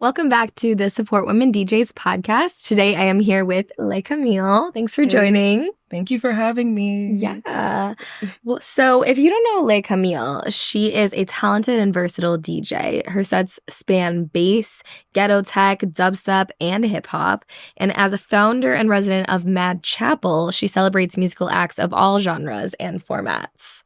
Welcome back to the Support Women DJs podcast. Today I am here with Camille. Thanks for joining. Thank you for having me. Yeah. Well, so if you don't know Camille, she is a talented and versatile DJ. Her sets span bass, ghetto tech, dubstep, and hip hop. And as a founder and resident of Mad Chapel, she celebrates musical acts of all genres and formats.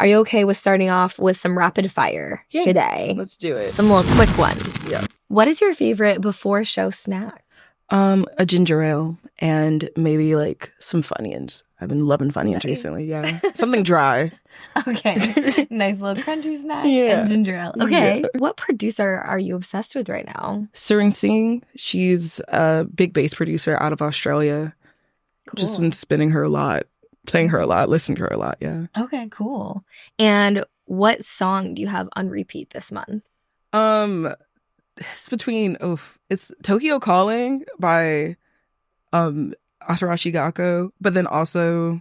Are you okay with starting off with some rapid fire today? Let's do it. Some little quick ones. Yeah. What is your favorite before show snack? A ginger ale and maybe like some Funyuns. I've been loving Funyuns recently. Yeah. Something dry. Okay. Nice little crunchy snack and ginger ale. Okay. Yeah. What producer are you obsessed with right now? Singh. She's a big bass producer out of Australia. Cool. Just been spinning her a lot. Playing her a lot, listening to her a lot, yeah. Okay, cool. And what song do you have on repeat this month? It's it's Tokyo Calling by Atarashi Gakko, but then also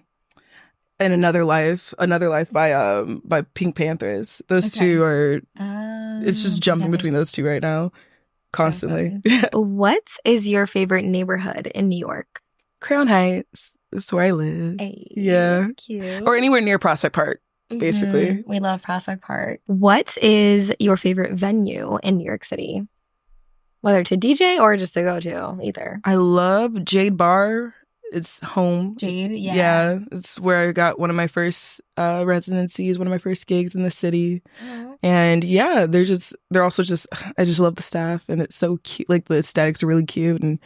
in Another Life by Pink Panthers. Those two are it's just jumping between those two right now constantly. What is your favorite neighborhood in New York? Crown Heights. That's where I live. Hey, yeah. Cute. Or anywhere near Prospect Park, basically. We love Prospect Park. What is your favorite venue in New York City? Whether to DJ or just to go to, either. I love Jade Bar. It's home. Jade, yeah. Yeah. It's where I got one of my first residencies, one of my first gigs in the city. Oh. And yeah, they're also just, I just love the staff and it's so cute. Like the aesthetics are really cute and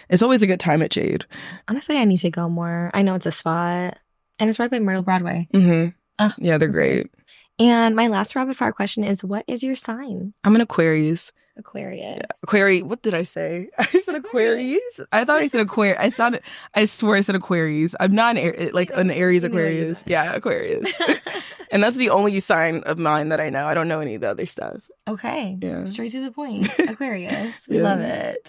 it's always a good time at Jade. Honestly, I need to go more. I know it's a spot and it's right by Myrtle Broadway. Mm-hmm. Yeah, they're great. And my last rapid fire question is, what is your sign? I'm an Aquarius. Aquarius. Yeah. What did I say? I said Aquarius. I thought I said Aquarius. I swore I said Aquarius. I'm not an Aries Aquarius. Yeah, Aquarius. And that's the only sign of mine that I know. I don't know any of the other stuff. Okay. Yeah. Straight to the point. Aquarius. We love it.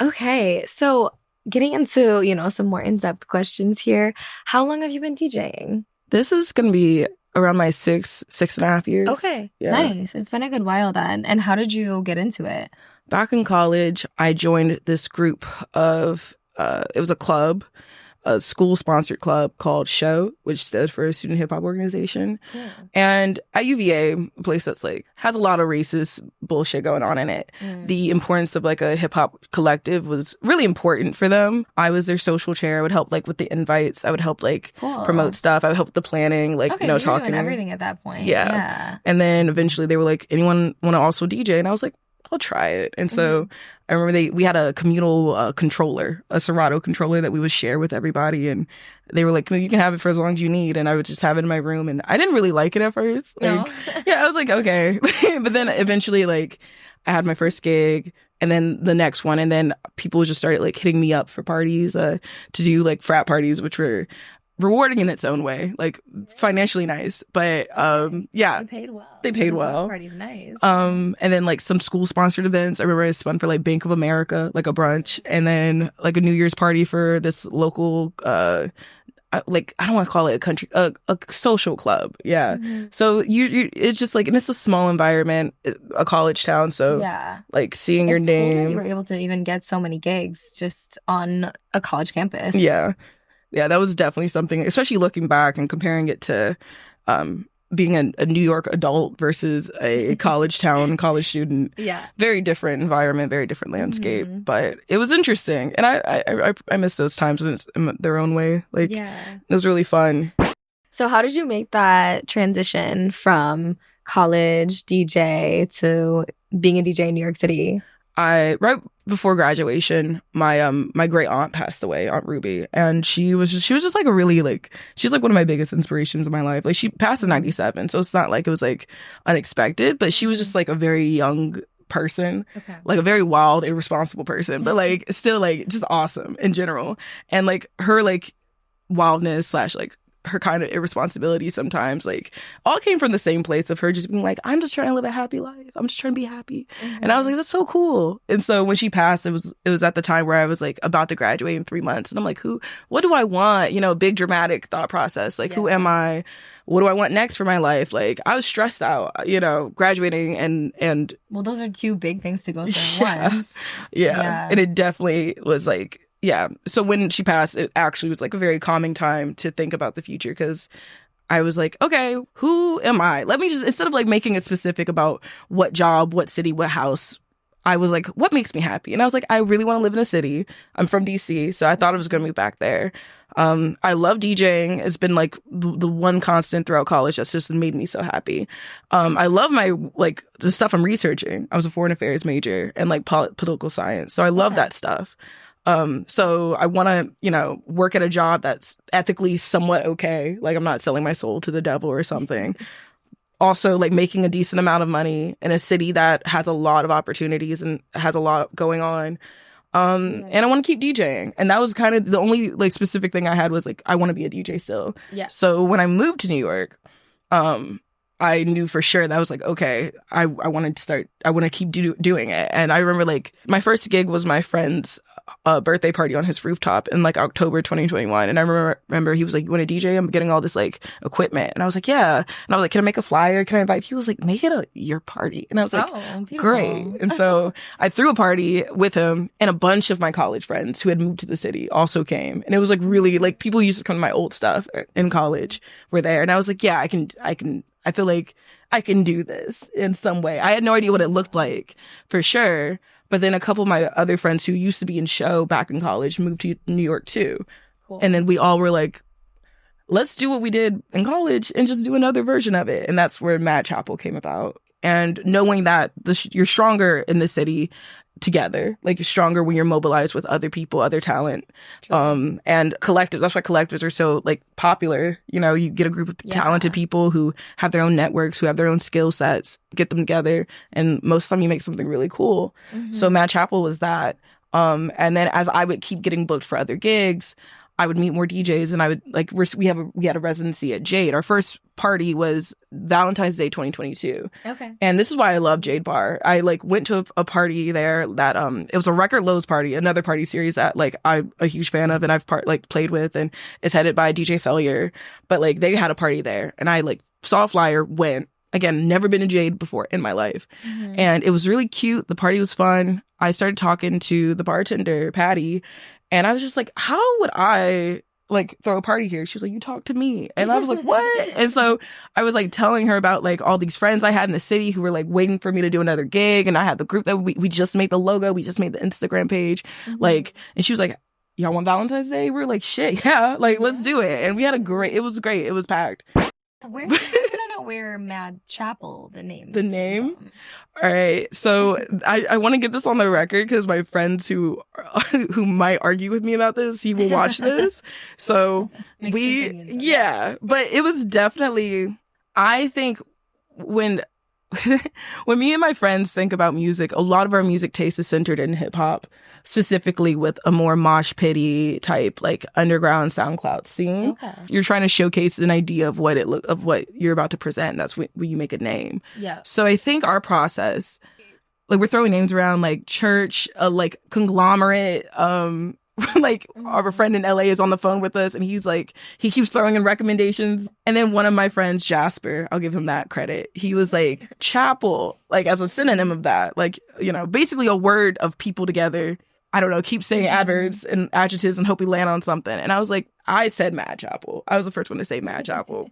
Okay. So getting into, some more in-depth questions here. How long have you been DJing? This is going to be around my 6.5 years. Okay. Yeah. Nice. It's been a good while then. And how did you get into it? Back in college, I joined this group of, it was a club, a school-sponsored club called SHOW, which stood for Student Hip Hop Organization. Yeah. And at UVA, a place that's has a lot of racist bullshit going on in it. The importance of a hip-hop collective was really important for them. I was their social chair. I would help with the invites. I would help promote stuff. I would help with the planning, so you were talking. Doing everything at that point. Yeah. And then eventually they were like, anyone want to also DJ? And I was like, I'll try it. And so I remember we had a communal controller, a Serato controller that we would share with everybody. And they were like, you can have it for as long as you need. And I would just have it in my room. And I didn't really like it at first. No. Yeah, I was like, okay. But then eventually I had my first gig and then the next one. And then people just started hitting me up for parties to do frat parties, which were rewarding in its own way, financially nice, but yeah, they paid well. Party's nice. And then some school sponsored events. I remember I spun for Bank of America, a brunch, and then a New Year's party for this local I don't want to call it a country, a social club. Yeah. So it's just and it's a small environment, a college town. So yeah, seeing your name, you were able to even get so many gigs just on a college campus. Yeah. Yeah, that was definitely something, especially looking back and comparing it to being a New York adult versus a college student. Yeah. Very different environment, very different landscape. But it was interesting. And I miss those times in their own way. It was really fun. So how did you make that transition from college DJ to being a DJ in New York City? Right before graduation, my great aunt passed away, Aunt Ruby, and she was just a really she's one of my biggest inspirations in my life. She passed in 97, so it's not it was unexpected, but she was just a very young person, a very wild, irresponsible person, but still just awesome in general. And her wildness / her kind of irresponsibility sometimes, like, all came from the same place of her just being like, I'm just trying to live a happy life. I'm just trying to be happy. And I was like, that's so cool. And so when she passed, it was at the time where I was like about to graduate in 3 months. And I'm like, what do I want? You know, big dramatic thought process. Like, who am I? What do I want next for my life? Like, I was stressed out, you know, graduating and well, those are two big things to go through at once. Yeah. And it definitely was like, yeah. So when she passed, it actually was like a very calming time to think about the future, because I was like, okay, who am I? Let me just, instead of like making it specific about what job, what city, what house, I was like, what makes me happy? And I was like, I really want to live in a city. I'm from DC, so I thought I was going to move back there. I love DJing. It's been like the one constant throughout college that's just made me so happy. I love my, like, the stuff I'm researching. I was a foreign affairs major and like political science. So I love that stuff. So I want to, you know, work at a job that's ethically somewhat okay. Like, I'm not selling my soul to the devil or something. Also, like, making a decent amount of money in a city that has a lot of opportunities and has a lot going on. And I want to keep DJing. And that was kind of the only, like, specific thing I had was, like, I want to be a DJ still. Yeah. So when I moved to New York, I knew for sure that I was like, okay, I want to keep doing it. And I remember, like, my first gig was my friend's birthday party on his rooftop in like October 2021. And I remember he was like, you want to DJ? I'm getting all this like equipment. And I was like, yeah. And I was like, can I make a flyer? Can I invite? He was like, make it your party. And I was like, great. And so I threw a party with him, and a bunch of my college friends who had moved to the city also came. And it was like really, like, people used to come to my old stuff in college were there. And I was like, yeah, I feel like I can do this in some way. I had no idea what it looked like for sure. But then a couple of my other friends who used to be in show back in college moved to New York too. Cool. And then we all were like, let's do what we did in college and just do another version of it. And that's where Mad Chapel came about. And knowing that you're stronger in the city together, like, you're stronger when you're mobilized with other people, other talent. True. And collectives. That's why collectives are so, like, popular. You know, you get a group of talented people who have their own networks, who have their own skill sets, get them together, and most of the time you make something really cool. So Mad Chapel was that. And then as I would keep getting booked for other gigs, I would meet more DJs, and I would, like, we had a residency at Jade. Our first party was Valentine's Day 2022. Okay. And this is why I love Jade Bar. I, like, went to a party there that it was a Record Lows party, another party series that, like, I'm a huge fan of and I've played with, and it's headed by DJ Failure. But, like, they had a party there, and I, like, saw a flyer, went. Again, never been to Jade before in my life. And it was really cute. The party was fun. I started talking to the bartender, Patty, and I was just like, how would I, like, throw a party here? She was like, you talk to me. And I was like, what? And so I was, like, telling her about, like, all these friends I had in the city who were, like, waiting for me to do another gig. And I had the group that we just made the logo. We just made the Instagram page. Like, and she was like, y'all want Valentine's Day? We were like, shit, yeah. Like, let's do it. And we had it was great. It was packed. Where I don't know where Mad Chapel, the name. All right, so I want to get this on the record because my friends who might argue with me about this, he will watch this. So but it was definitely, I think, when me and my friends think about music, a lot of our music taste is centered in hip hop, specifically with a more mosh pitty type, like, underground SoundCloud scene. Okay. You're trying to showcase an idea of what you're about to present. That's when you make a name. Yeah. So I think our process, like, we're throwing names around, like church, like conglomerate, like, our friend in LA is on the phone with us, and he's like, he keeps throwing in recommendations. And then one of my friends, Jasper, I'll give him that credit, he was like, chapel, like, as a synonym of that, like, you know, basically a word of people together. I don't know, keep saying adverbs and adjectives and hope we land on something. And I was like, I said Mad Chapel. I was the first one to say Mad Chapel.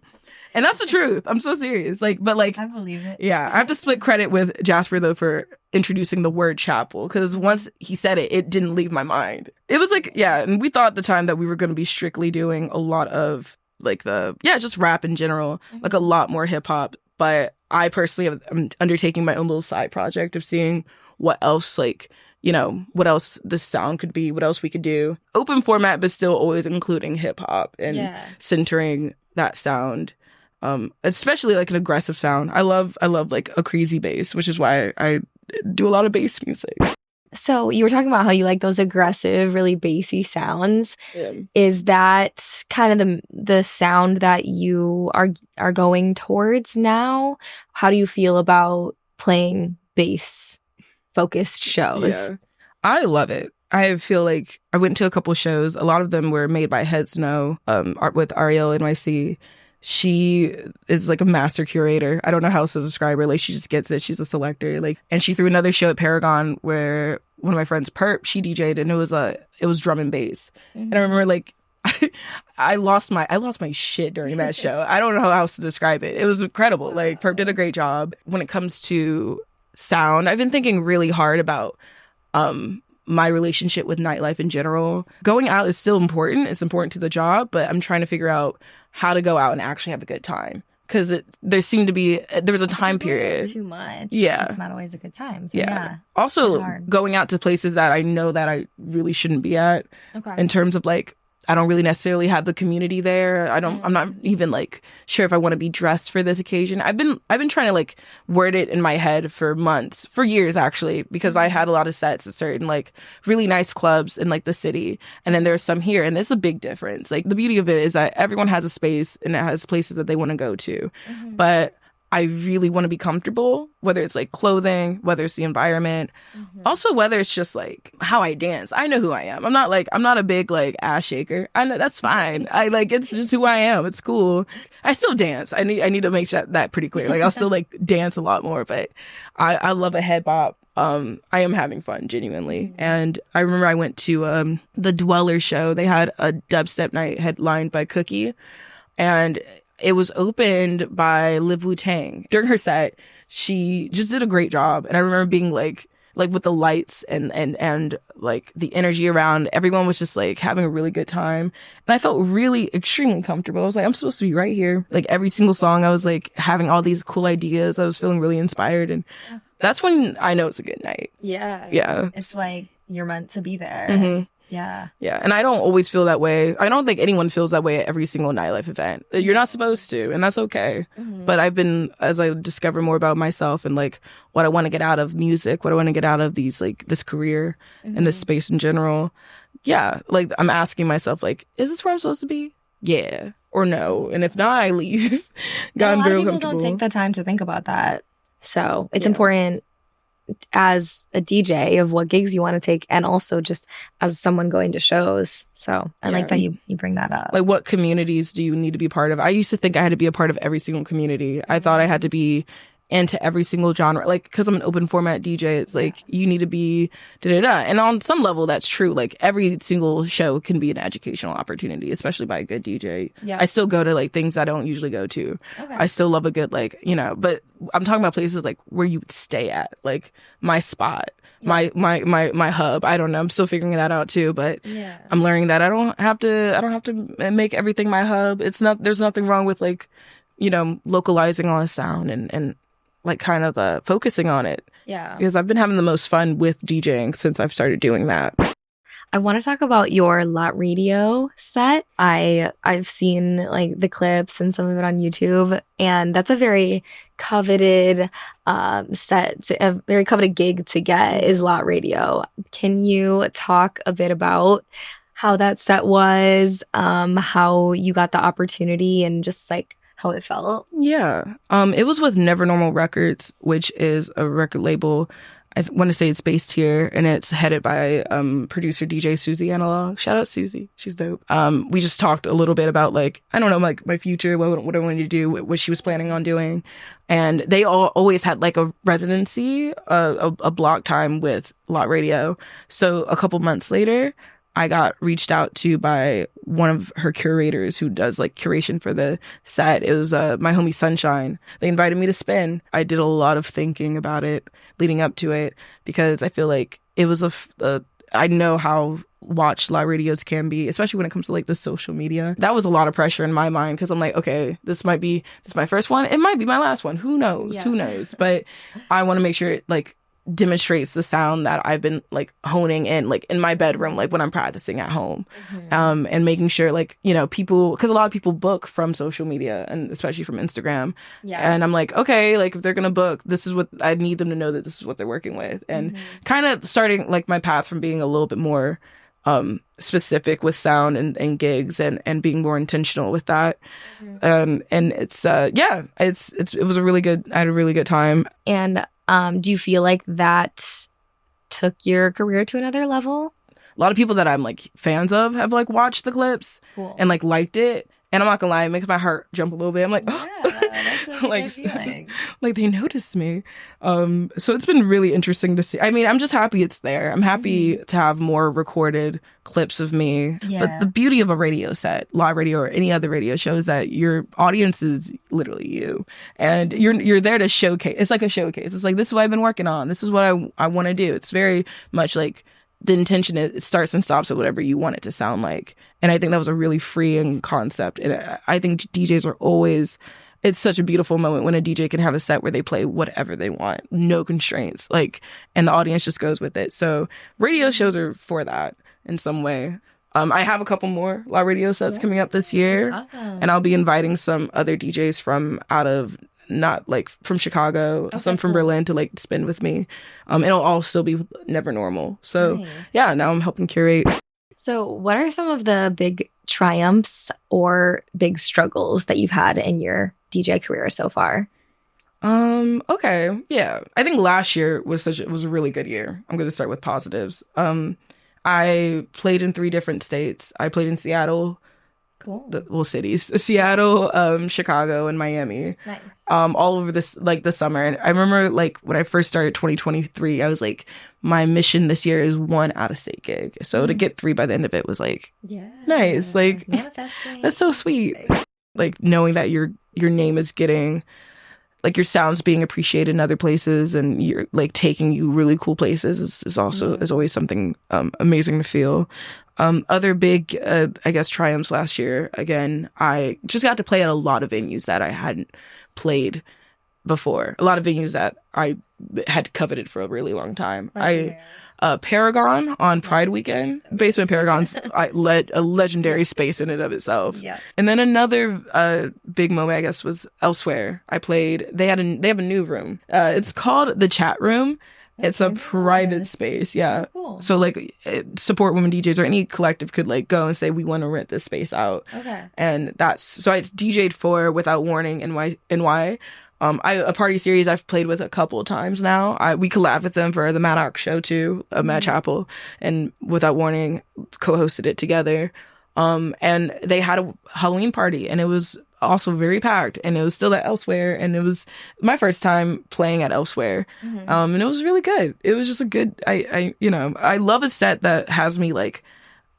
And that's the truth. I'm so serious. Like, but, like, I believe it. Yeah. I have to split credit with Jasper, though, for introducing the word chapel. Because once he said it, it didn't leave my mind. It was like, yeah. And we thought at the time that we were going to be strictly doing a lot of, like, just rap in general, like a lot more hip hop. But I personally am undertaking my own little side project of seeing what else, like, you know, what else this sound could be, what else we could do. Open format, but still always including hip hop and centering that sound. Especially, like, an aggressive sound. I love like a crazy bass, which is why I do a lot of bass music. So you were talking about how you like those aggressive, really bassy sounds. Yeah. Is that kind of the sound that you are going towards now? How do you feel about playing bass focused shows? Yeah. I love it. I feel like I went to a couple shows. A lot of them were made by Heads No, with Ariel NYC. She is like a master curator. I don't know how else to describe her. Like, she just gets it. She's a selector. Like, and she threw another show at Paragon where one of my friends, Perp, she DJ'd, and it was drum and bass. And I remember like I lost my shit during that show. I don't know how else to describe it. It was incredible. Like, Perp did a great job. When it comes to sound, I've been thinking really hard about my relationship with nightlife in general. Going out is still important. It's important to the job, but I'm trying to figure out how to go out and actually have a good time. Because there was a time period. Too much. Yeah. It's not always a good time. So yeah. Also, going out to places that I know that I really shouldn't be at. Okay. In terms of like, I don't really necessarily have the community there. I'm not even like sure if I want to be dressed for this occasion. I've been trying to like word it in my head for months, for years actually, because I had a lot of sets at certain like really nice clubs in like the city. And then there's some here, and there's a big difference. Like, the beauty of it is that everyone has a space and it has places that they want to go to. But I really want to be comfortable, whether it's like clothing, whether it's the environment, also whether it's just like how I dance. I know who I am. I'm not a big like ass shaker. I know that's fine. It's just who I am. It's cool. I still dance. I need to make that pretty clear. Like, I'll still like dance a lot more, but I love a head bop. I am having fun, genuinely. And I remember I went to the Dweller show. They had a dubstep night headlined by Cookie, and it was opened by Liv Wu Tang. During her set, she just did a great job. And I remember being like with the lights and like the energy around, everyone was just like having a really good time. And I felt really extremely comfortable. I was like, I'm supposed to be right here. Like, every single song, I was like having all these cool ideas. I was feeling really inspired. And that's when I know it's a good night. Yeah. Yeah. It's like you're meant to be there. Mm-hmm. Yeah. Yeah. And I don't always feel that way. I don't think anyone feels that way at every single nightlife event. You're not supposed to, and that's okay. But as I discover more about myself and like what I want to get out of music, what I want to get out of this career and this space in general. Yeah. Like, I'm asking myself, like, is this where I'm supposed to be? Yeah. Or no. And if not, I leave. Gotten real comfortable. People don't take the time to think about that. So it's important as a DJ of what gigs you want to take, and also just as someone going to shows. So I like that you bring that up. Like, what communities do you need to be part of? I used to think I had to be a part of every single community. I thought I had to be into every single genre, like, because I'm an open format DJ. It's like, you need to be da-da-da. And on some level, that's true. Like, every single show can be an educational opportunity, especially by a good DJ. I still go to like things I don't usually go to. I still love a good, like, but I'm talking about places like where you would stay at, like my spot, my hub. I don't know. I'm still figuring that out too, but I'm learning that I don't have to make everything my hub. There's nothing wrong with like, localizing on a sound and like kind of focusing on it. Yeah. Because I've been having the most fun with DJing since I've started doing that. I want to talk about your Lot Radio set. I've seen like the clips and some of it on YouTube, and that's a very coveted set, a very coveted gig to get is Lot Radio. Can you talk a bit about how that set was, how you got the opportunity, and just like how it felt? Yeah. It was with Never Normal Records, which is a record label. I want to say it's based here, and it's headed by producer DJ Susie Analog. Shout out Susie. She's dope. We just talked a little bit about like, I don't know, like my future, what I wanted to do, what she was planning on doing. And they always had like a residency, a block time with Lot Radio. So a couple months later, I got reached out to by one of her curators who does like curation for the set. It was my homie Sunshine. They invited me to spin. I did a lot of thinking about it leading up to it, because I feel like it was I know how watched live radios can be, especially when it comes to like the social media. That was a lot of pressure in my mind, because I'm like, okay, this is my first one. It might be my last one. Who knows? Who knows? But I want to make sure like demonstrates the sound that I've been like honing in, like in my bedroom, like when I'm practicing at home. And making sure like, you know, people, because a lot of people book from social media and especially from Instagram. And I'm like, okay, like if they're gonna book, this is what I need them to know, that this is what they're working with. And kind of starting like my path from being a little bit more specific with sound and gigs and being more intentional with that. And it's it was a really good, I had a really good time. And do you feel like that took your career to another level? A lot of people that I'm like fans of have like watched the clips and like liked it. And I'm not gonna lie, it makes my heart jump a little bit. I'm like, that's a like, good feeling. Like they noticed me. So it's been really interesting to see. I mean, I'm just happy it's there. I'm happy to have more recorded clips of me. But the beauty of a radio set, live radio or any other radio show, is that your audience is literally you. And you're there to showcase. It's like a showcase. It's like, this is what I've been working on. This is what I want to do. It's very much like the intention is it starts and stops at whatever you want it to sound like. And I think that was a really freeing concept. And I think DJs are always, it's such a beautiful moment when a DJ can have a set where they play whatever they want, no constraints, like, and the audience just goes with it. So radio shows are for that in some way. I have a couple more live radio sets coming up this year. Awesome. And I'll be inviting some other DJs from out of, not like from Chicago, some from Berlin to like spin with me. It'll all still be Never Normal. So yeah, now I'm helping curate. So what are some of the big triumphs or big struggles that you've had in your DJ career so far? Okay. Yeah. I think last year was a really good year. I'm going to start with positives. I played in 3 different states. I played in Seattle. Cool. Cities. Seattle, Chicago, and Miami. Nice. All over this, like, the summer. And I remember, like, when I first started 2023, I was like, my mission this year is 1 out-of-state gig. So to get 3 by the end of it was, like, nice. Like, manifesting. That's so sweet. Like, knowing that your name is getting, like, your sound's being appreciated in other places and you're, like, taking you really cool places is also, is always something amazing to feel. Other big, I guess, triumphs last year, again, I just got to play at a lot of venues that I hadn't played before. A lot of venues that I had coveted for a really long time. Paragon on Pride Weekend. Basement Paragon's a legendary space in and of itself. Yeah. And then another big moment, I guess, was elsewhere. I played, they have a new room. It's called The Chat Room. It's a private space, yeah. Oh, cool. So, like, support women DJs or any collective could, like, go and say, we want to rent this space out. Okay. And so I DJ'd for Without Warning NY. A party series I've played with a couple of times now. We collabed with them for the Maddox show, too, Mad Chapel. And Without Warning co-hosted it together. And they had a Halloween party, and it was also very packed, and it was still at Elsewhere, and it was my first time playing at Elsewhere. And it was really good. It was just a good, I love a set that has me, like,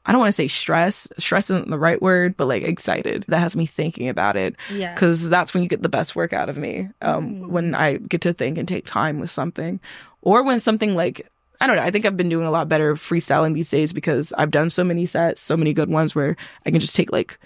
I don't want to say stress isn't the right word, but like excited, that has me thinking about it. Yeah. Because that's when you get the best work out of me. When I get to think and take time with something, or when something, like, I don't know, I think I've been doing a lot better freestyling these days because I've done so many sets, so many good ones where I can just take, like,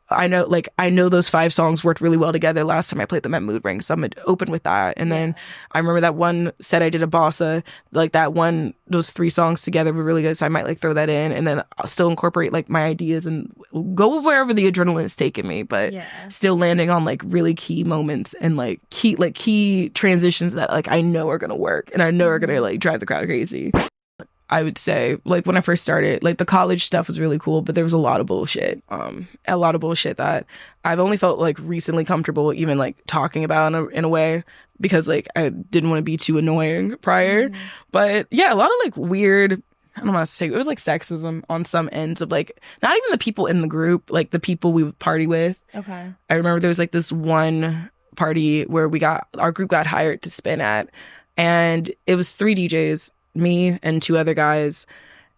I know those 5 songs worked really well together last time I played them at Mood Ring, so I'm gonna open with that. And then I remember that one set I did at Bossy, like those 3 songs together were really good, so I might like throw that in, and then I'll still incorporate like my ideas and go wherever the adrenaline's taking me, but still landing on like really key moments and like key transitions that like I know are gonna work and I know are gonna like drive the crowd crazy. I would say, like, when I first started, like, the college stuff was really cool, but there was a lot of bullshit. A lot of bullshit that I've only felt, like, recently comfortable even, like, talking about in a way because, like, I didn't want to be too annoying prior. But, yeah, a lot of, like, weird, I don't know how to say, it was, like, sexism on some ends of, like, not even the people in the group, like, the people we would party with. Okay. I remember there was, like, this one party where our group got hired to spin at, and it was 3 DJs, me and 2 other guys,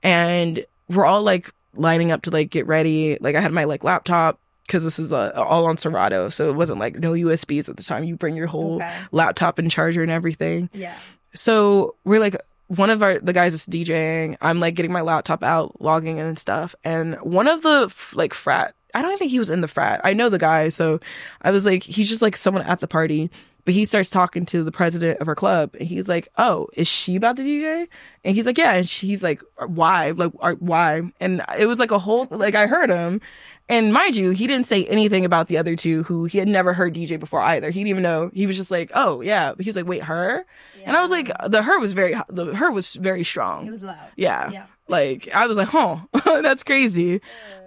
and we're all like lining up to like get ready. Like I had my like laptop because this is all on Serato, so it wasn't like no USBs at the time. You bring your whole laptop and charger and everything. Yeah. So we're like, one of the guys is DJing. I'm like getting my laptop out, logging in and stuff, and one of the like frat. I don't think he was in the frat. I know the guy, so I was like, he's just like someone at the party. But he starts talking to the president of her club, and he's like, "Oh, is she about to DJ?" And he's like, "Yeah." And he's like, "Why? Like, why?" And it was like a whole, like, I heard him. And mind you, he didn't say anything about the other two who he had never heard DJ before either. He didn't even know. He was just like, "Oh, yeah." He was like, "Wait, her?" Yeah. And I was like, the her was very strong. It was loud. Yeah. Like, I was like, "Huh, that's crazy."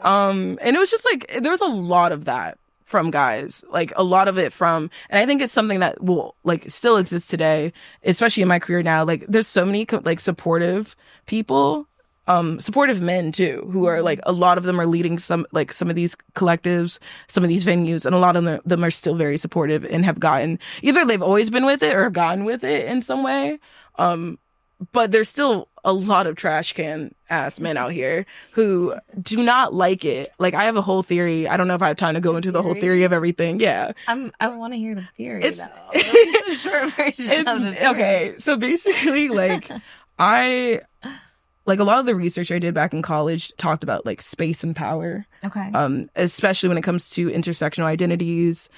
And it was just like, there was a lot of that from guys, like a lot of it from, and I think it's something that will like still exist today, especially in my career now. Like, there's so many like supportive people, supportive men too, who are like, a lot of them are leading some of these collectives, some of these venues, and a lot of them are still very supportive and have gotten, either they've always been with it or have gotten with it in some way. But there's still a lot of trash can ass men out here who do not like it. Like, I have a whole theory. I don't know if I have time to go into the whole theory of everything. Yeah. I want to hear the theory, though. It's a short version of the theory. Okay. So basically, like, a lot of the research I did back in college talked about, like, space and power. Okay. Especially when it comes to intersectional identities.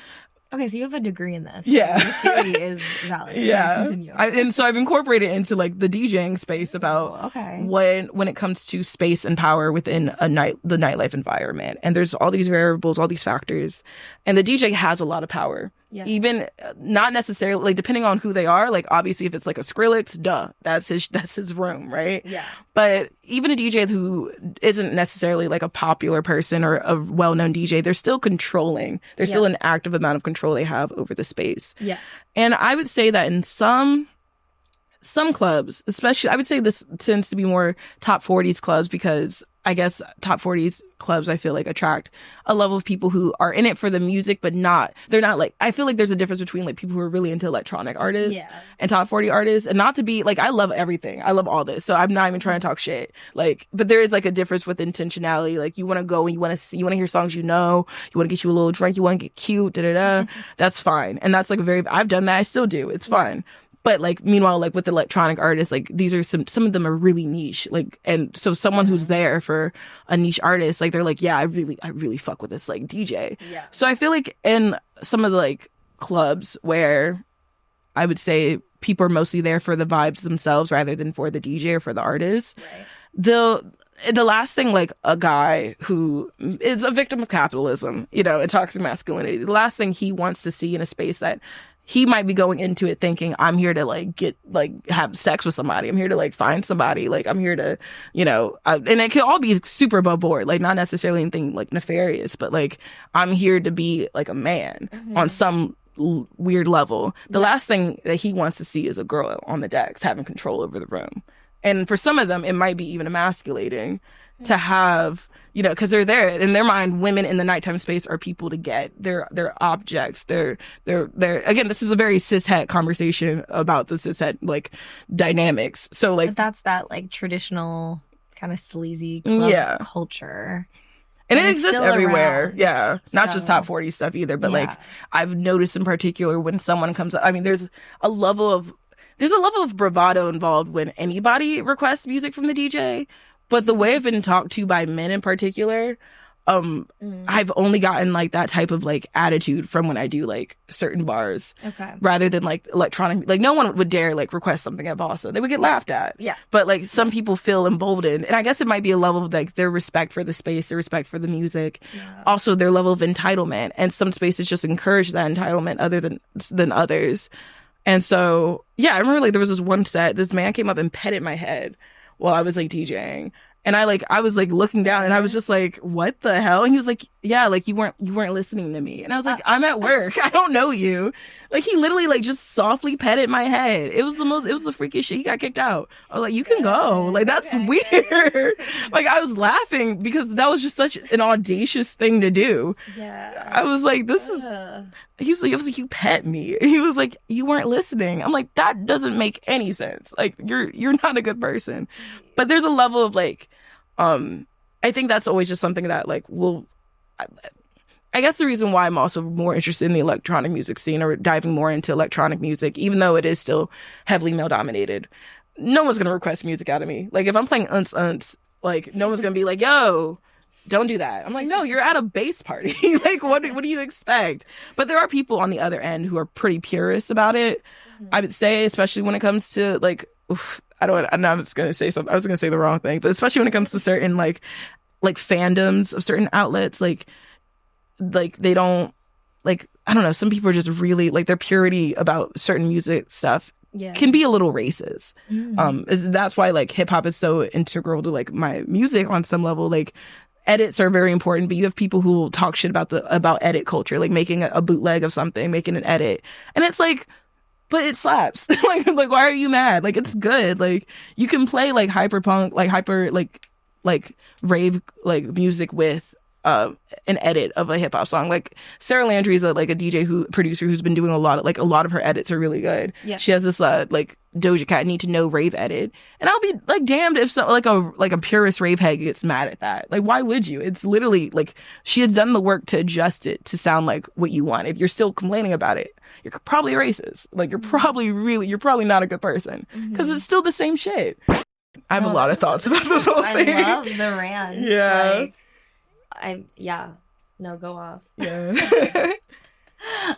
Okay, so you have a degree in this. Yeah. Your theory is valid. Yeah. Continue. And so I've incorporated into like the DJing space about when it comes to space and power within the nightlife environment. And there's all these variables, all these factors. And the DJ has a lot of power. Yeah. Even not necessarily, like, depending on who they are, like, obviously if it's like a Skrillex, that's his room, right? Yeah. But even a DJ who isn't necessarily like a popular person or a well-known DJ, they're still controlling. There's still an active amount of control they have over the space. Yeah. And I would say that in some clubs, especially, I would say this tends to be more top 40s clubs, because I guess top 40s clubs, I feel like, attract a level of people who are in it for the music, but they're not like, I feel like there's a difference between like people who are really into electronic artists and top 40 artists. And not to be like, I love everything. I love all this. So I'm not even trying to talk shit. Like, but there is like a difference with intentionality. Like, you want to go and you want to hear songs, you want to get you a little drink, you want to get cute, That's fine. And that's like I've done that. I still do. It's fine. But like, meanwhile, like with electronic artists, like these are some of them are really niche. Like, and so someone who's there for a niche artist, like they're like, yeah, I really fuck with this like DJ. Yeah. So I feel like in some of the like clubs where I would say people are mostly there for the vibes themselves rather than for the DJ or for the artist. Right. The last thing, like a guy who is a victim of capitalism, and toxic masculinity, the last thing he wants to see in a space that he might be going into it thinking, I'm here to like have sex with somebody. I'm here to like find somebody. Like, I'm here to, and it could all be super above board, like not necessarily anything like nefarious, but like, I'm here to be like a man on some weird level. The last thing that he wants to see is a girl on the decks having control over the room. And for some of them, it might be even emasculating to have, because they're there in their mind. Women in the nighttime space are people to get. They're objects. They're again, this is a very cishet conversation about the cishet like dynamics. So like, but that's that like traditional kind of sleazy club culture. And it exists everywhere. Around. Yeah. Not just top 40 stuff either, but like I've noticed in particular when someone comes up, I mean, there's a level of bravado involved when anybody requests music from the DJ. But the way I've been talked to by men in particular, I've only gotten like that type of like attitude from when I do like certain bars. Okay. Rather than like electronic, like no one would dare like request something at Bossy. They would get laughed at. Yeah. But like some people feel emboldened. And I guess it might be a level of like their respect for the space, their respect for the music. Yeah. Also their level of entitlement. And some spaces just encourage that entitlement other than others. And so, yeah, I remember like there was this one set, this man came up and petted my head while I was like DJing. And I was like looking down and I was just like, what the hell? And he was like, yeah, like you weren't listening to me. And I was like, I'm at work. I don't know you. Like he literally like just softly petted my head. It was the freakiest shit. He got kicked out. I was like, you can go. Like that's weird. Like I was laughing because that was just such an audacious thing to do. Yeah. I was like, this is, he was like, you pet me. He was like, you weren't listening. I'm like, that doesn't make any sense. Like you're not a good person. But there's a level of like, I think that's always just something that like I guess the reason why I'm also more interested in the electronic music scene or diving more into electronic music, even though it is still heavily male dominated, no one's going to request music out of me. Like if I'm playing unts, like no one's going to be like, yo, don't do that. I'm like, no, you're at a bass party. Like, what do you expect? But there are people on the other end who are pretty purists about it. I would say, especially when it comes to like, I'm just going to say something. I was going to say the wrong thing, but especially when it comes to certain like fandoms of certain outlets, like they don't, like, I don't know, some people are just really like, their purity about certain music stuff can be a little racist. That's why like hip hop is so integral to like my music on some level. Like, edits are very important, but you have people who will talk shit about edit culture, like making a bootleg of something, making an edit, and it's like, but it slaps. like why are you mad? Like, it's good. Like, you can play like hyper punk, like hyper like rave like music with an edit of a hip hop song. Like, Sarah Landry's a DJ producer who's been doing a lot of her edits are really good. Yeah. She has this like Doja Cat Need to Know rave edit, and I'll be like damned if like a purist rave head gets mad at that. Like, why would you? It's literally like she has done the work to adjust it to sound like what you want. If you're still complaining about it, you're probably racist. Like, you're probably not a good person, because it's still the same shit. I have a lot of thoughts about this whole thing. I love the rant. Yeah. No, go off. Yeah.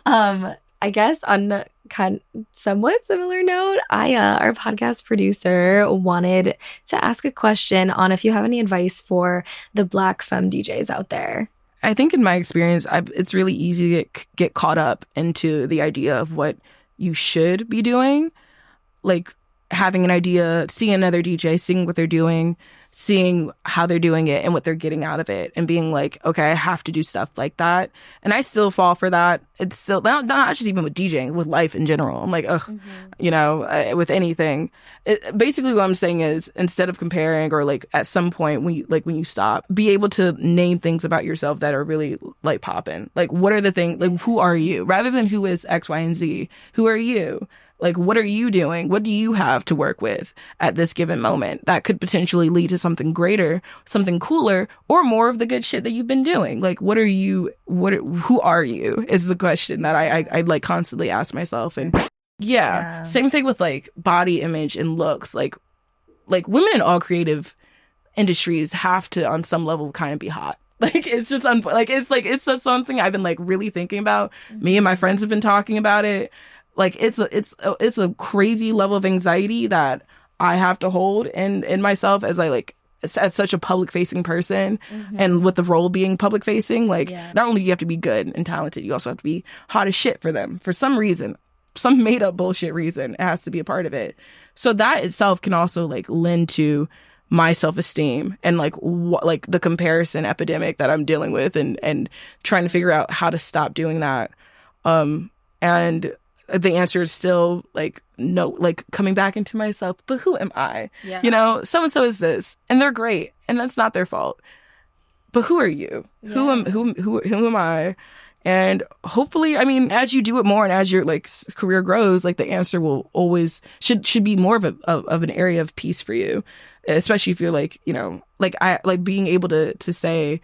I guess on kind of somewhat similar note, our podcast producer wanted to ask a question on if you have any advice for the Black femme DJs out there. I think in my experience, it's really easy to get caught up into the idea of what you should be doing. Like, having an idea, seeing another DJ, seeing what they're doing, seeing how they're doing it and what they're getting out of it, and being like, okay, I have to do stuff like that. And I still fall for that. It's still not just even with DJing, with life in general. I'm like, with anything. Basically, what I'm saying is, instead of comparing, or like at some point when you stop, be able to name things about yourself that are really like popping. Like, what are the things? Like, who are you? Rather than who is X, Y, and Z, who are you? Like, what are you doing? What do you have to work with at this given moment that could potentially lead to something greater, something cooler, or more of the good shit that you've been doing? Like, who are you is the question that I like constantly ask myself. And yeah, same thing with like body image and looks. Like women in all creative industries have to, on some level, kind of be hot. Like, it's just it's just something I've been like really thinking about. Me and my friends have been talking about it. Like, it's a crazy level of anxiety that I have to hold in myself as as such a public facing person, and with the role being public facing. Like, not only do you have to be good and talented, you also have to be hot as shit for them for some reason, some made up bullshit reason. It has to be a part of it. So that itself can also like lend to my self-esteem and like the comparison epidemic that I'm dealing with, and trying to figure out how to stop doing that. And the answer is still like, no, like coming back into myself. But who am I? Yeah. You know, so-and-so is this, and they're great, and that's not their fault. But who are you? Yeah. Who am I? And hopefully, I mean, as you do it more and as your like career grows, like the answer will always should be more of an area of peace for you, especially if you're like, you know, like I like being able to say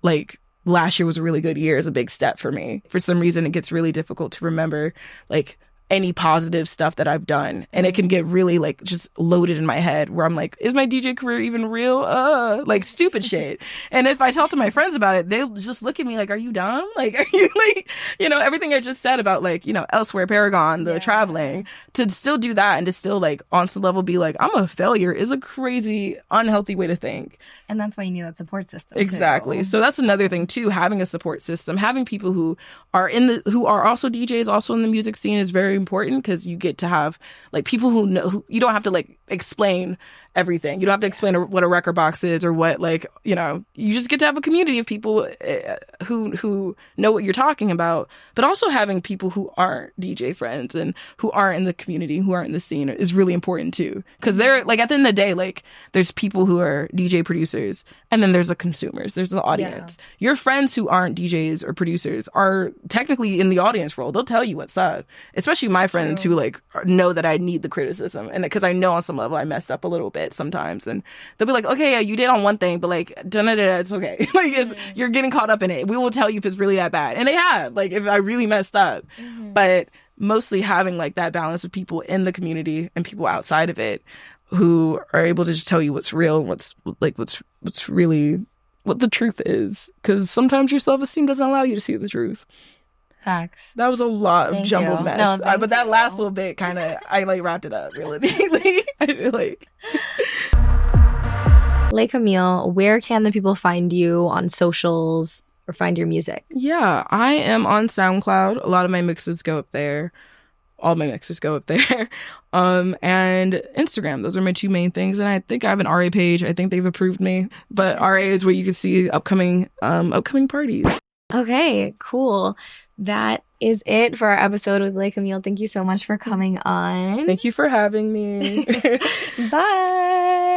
like, last year was a really good year is a big step for me. For some reason, it gets really difficult to remember like any positive stuff that I've done. And it can get really like just loaded in my head where I'm like, is my DJ career even real? Like stupid shit. And if I talk to my friends about it, they'll just look at me like, are you dumb? Like, are you like, you know, everything I just said about like, you know, Elsewhere, Paragon, the traveling, to still do that and to still like on some level be like, I'm a failure is a crazy, unhealthy way to think. And that's why you need that support system. Exactly. Too. So that's another thing too, having a support system, having people who are also DJs, also in the music scene is very important, because you get to have like people who know, who you don't have to like explain everything. You don't have to explain what a record box is or what, like, you know, you just get to have a community of people who know what you're talking about, but also having people who aren't DJ friends and who aren't in the community, who aren't in the scene is really important too. Because they're like, at the end of the day, like there's people who are DJ producers and then there's the consumers, there's the audience. Yeah. Your friends who aren't DJs or producers are technically in the audience role. They'll tell you what's up, especially my friends who like know that I need the criticism, and because I know on some level I messed up a little bit sometimes, and they'll be like, okay, yeah, you did on one thing, but like it's okay. Like you're getting caught up in it. We will tell you if it's really that bad, and they have, like, if I really messed up. But mostly having like that balance of people in the community and people outside of it who are able to just tell you what's real, what's really what the truth is, because sometimes your self-esteem doesn't allow you to see the truth. Facts. That was a lot of Thank jumbled you. mess. No, But that thank last you. little bit kind of, I like wrapped it up really neatly. I feel like. Lay Camille, where can the people find you on socials or find your music? Yeah, I am on SoundCloud. A lot of my mixes go up there. All my mixes go up there. And Instagram. Those are my two main things. And I think I have an RA page. I think they've approved me. But RA is where you can see upcoming parties. Okay, cool. That is it for our episode with Lay Camille. Thank you so much for coming on. Thank you for having me. Bye.